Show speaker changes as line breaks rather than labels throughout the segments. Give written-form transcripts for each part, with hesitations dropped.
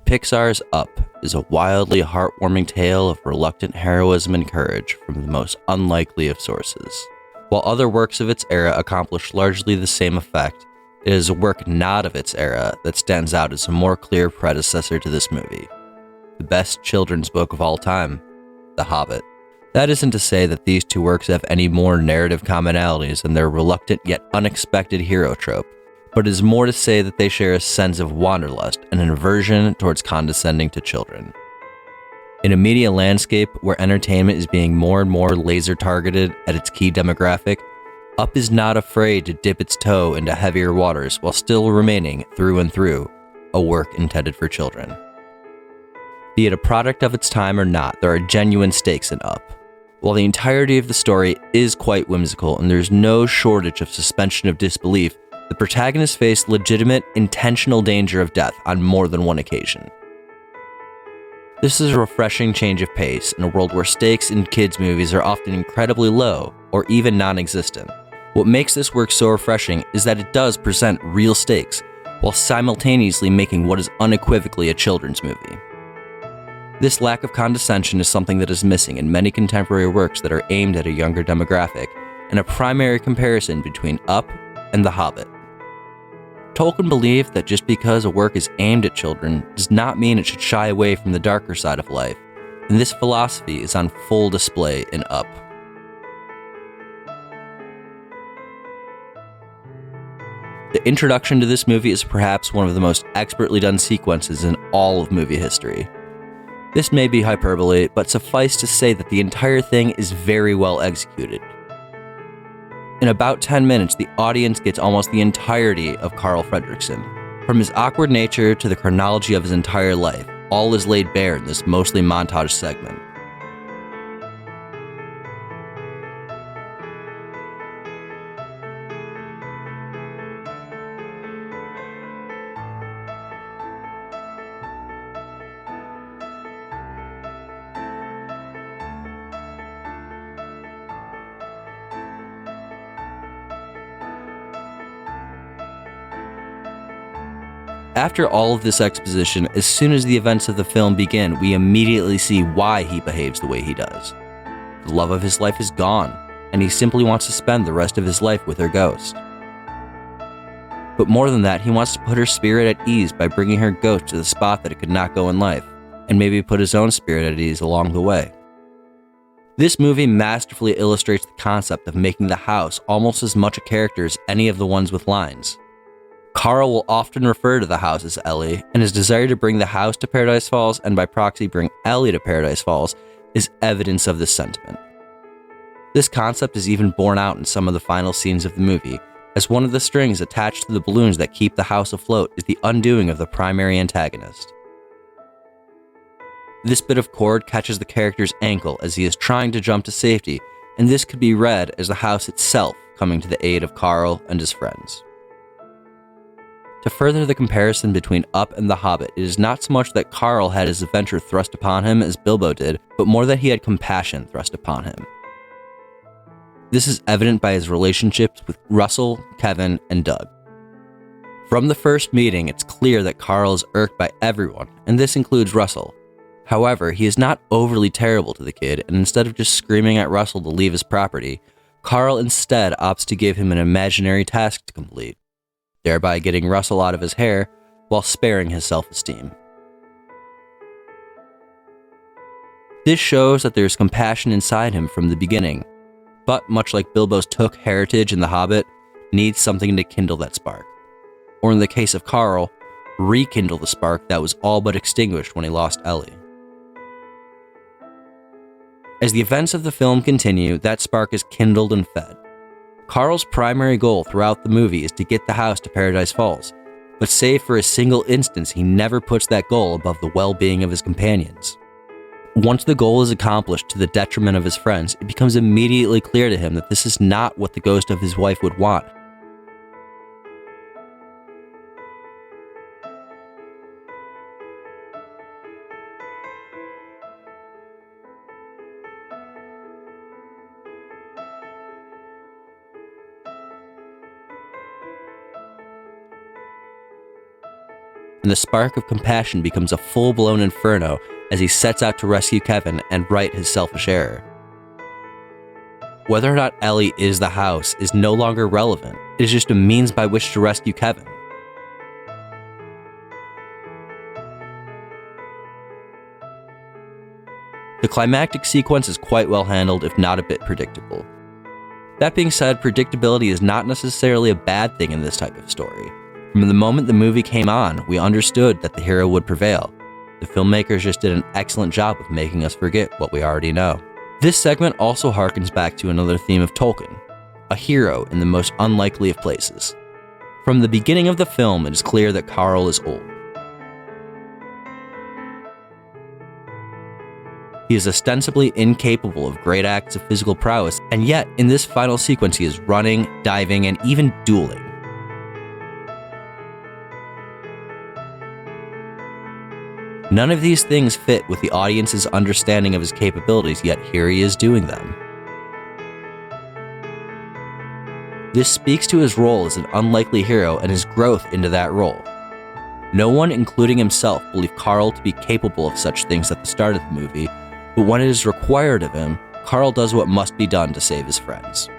Pixar's Up is a wildly heartwarming tale of reluctant heroism and courage from the most unlikely of sources. While other works of its era accomplish largely the same effect, it is a work not of its era that stands out as a more clear predecessor to this movie. The best children's book of all time, The Hobbit. That isn't to say that these two works have any more narrative commonalities than their reluctant yet unexpected hero trope, but it is more to say that they share a sense of wanderlust and an aversion towards condescending to children. In a media landscape where entertainment is being more and more laser-targeted at its key demographic, Up is not afraid to dip its toe into heavier waters while still remaining, through and through, a work intended for children. Be it a product of its time or not, there are genuine stakes in Up. While the entirety of the story is quite whimsical and there's no shortage of suspension of disbelief, the protagonist faced legitimate, intentional danger of death on more than one occasion. This is a refreshing change of pace in a world where stakes in kids' movies are often incredibly low or even non-existent. What makes this work so refreshing is that it does present real stakes, while simultaneously making what is unequivocally a children's movie. This lack of condescension is something that is missing in many contemporary works that are aimed at a younger demographic, and a primary comparison between Up and The Hobbit. Tolkien believed that just because a work is aimed at children does not mean it should shy away from the darker side of life, and this philosophy is on full display in Up. The introduction to this movie is perhaps one of the most expertly done sequences in all of movie history. This may be hyperbole, but suffice to say that the entire thing is very well executed. In about 10 minutes, the audience gets almost the entirety of Carl Fredricksen. From his awkward nature to the chronology of his entire life, all is laid bare in this mostly montage segment. After all of this exposition, as soon as the events of the film begin, we immediately see why he behaves the way he does. The love of his life is gone, and he simply wants to spend the rest of his life with her ghost. But more than that, he wants to put her spirit at ease by bringing her ghost to the spot that it could not go in life, and maybe put his own spirit at ease along the way. This movie masterfully illustrates the concept of making the house almost as much a character as any of the ones with lines. Carl will often refer to the house as Ellie, and his desire to bring the house to Paradise Falls and by proxy bring Ellie to Paradise Falls is evidence of this sentiment. This concept is even borne out in some of the final scenes of the movie, as one of the strings attached to the balloons that keep the house afloat is the undoing of the primary antagonist. This bit of cord catches the character's ankle as he is trying to jump to safety, and this could be read as the house itself coming to the aid of Carl and his friends. To further the comparison between Up and The Hobbit, it is not so much that Carl had his adventure thrust upon him as Bilbo did, but more that he had compassion thrust upon him. This is evident by his relationships with Russell, Kevin, and Doug. From the first meeting, it's clear that Carl is irked by everyone, and this includes Russell. However, he is not overly terrible to the kid, and instead of just screaming at Russell to leave his property, Carl instead opts to give him an imaginary task to complete, thereby getting Russell out of his hair while sparing his self-esteem. This shows that there is compassion inside him from the beginning, but much like Bilbo's Took heritage in The Hobbit, needs something to kindle that spark. Or in the case of Carl, rekindle the spark that was all but extinguished when he lost Ellie. As the events of the film continue, that spark is kindled and fed. Carl's primary goal throughout the movie is to get the house to Paradise Falls, but save for a single instance, he never puts that goal above the well-being of his companions. Once the goal is accomplished to the detriment of his friends, it becomes immediately clear to him that this is not what the ghost of his wife would want. and the spark of compassion becomes a full-blown inferno as he sets out to rescue Kevin and right his selfish error. Whether or not Ellie is the house is no longer relevant. It is just a means by which to rescue Kevin. The climactic sequence is quite well handled, if not a bit predictable. That being said, predictability is not necessarily a bad thing in this type of story. From the moment the movie came on, we understood that the hero would prevail. The filmmakers just did an excellent job of making us forget what we already know. This segment also harkens back to another theme of Tolkien, a hero in the most unlikely of places. From the beginning of the film, it is clear that Carl is old. He is ostensibly incapable of great acts of physical prowess, and yet in this final sequence he is running, diving, and even dueling. None of these things fit with the audience's understanding of his capabilities, yet here he is doing them. This speaks to his role as an unlikely hero and his growth into that role. No one, including himself, believed Carl to be capable of such things at the start of the movie, but when it is required of him, Carl does what must be done to save his friends.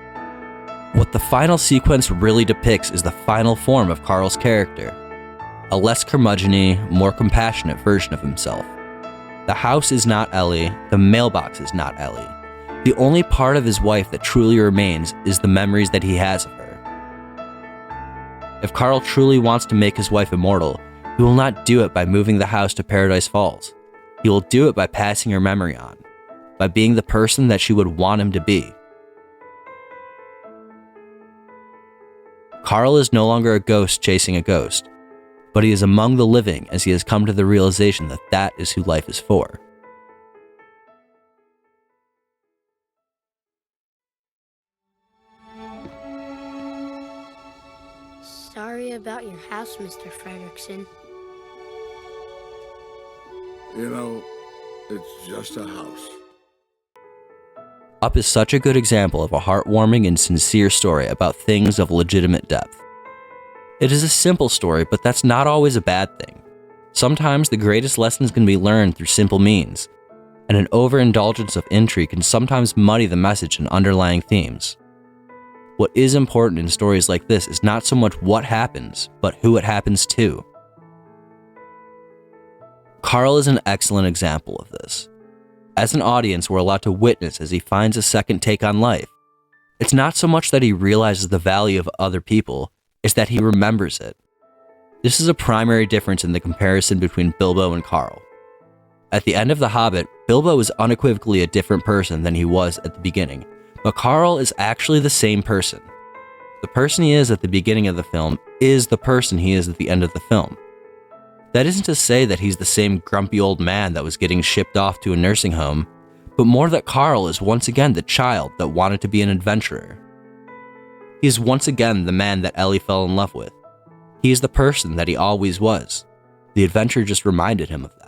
What the final sequence really depicts is the final form of Carl's character. A less curmudgeon-y, more compassionate version of himself. The house is not Ellie, the mailbox is not Ellie. The only part of his wife that truly remains is the memories that he has of her. If Carl truly wants to make his wife immortal, he will not do it by moving the house to Paradise Falls. He will do it by passing her memory on, by being the person that she would want him to be. Carl is no longer a ghost chasing a ghost, but he is among the living as he has come to the realization that that is who life is for.
Sorry about your house, Mr. Fredrickson.
You know, it's just a house.
Up is such a good example of a heartwarming and sincere story about things of legitimate depth. It is a simple story, but that's not always a bad thing. Sometimes the greatest lessons can be learned through simple means, and an overindulgence of intrigue can sometimes muddy the message and underlying themes. What is important in stories like this is not so much what happens, but who it happens to. Carl is an excellent example of this. As an audience, we're allowed to witness as he finds a second take on life. It's not so much that he realizes the value of other people, it's that he remembers it. This is a primary difference in the comparison between Bilbo and Carl. At the end of The Hobbit, Bilbo is unequivocally a different person than he was at the beginning, but Carl is actually the same person. The person he is at the beginning of the film is the person he is at the end of the film. That isn't to say that he's the same grumpy old man that was getting shipped off to a nursing home, but more that Carl is once again the child that wanted to be an adventurer. He is once again the man that Ellie fell in love with. He is the person that he always was. The adventure just reminded him of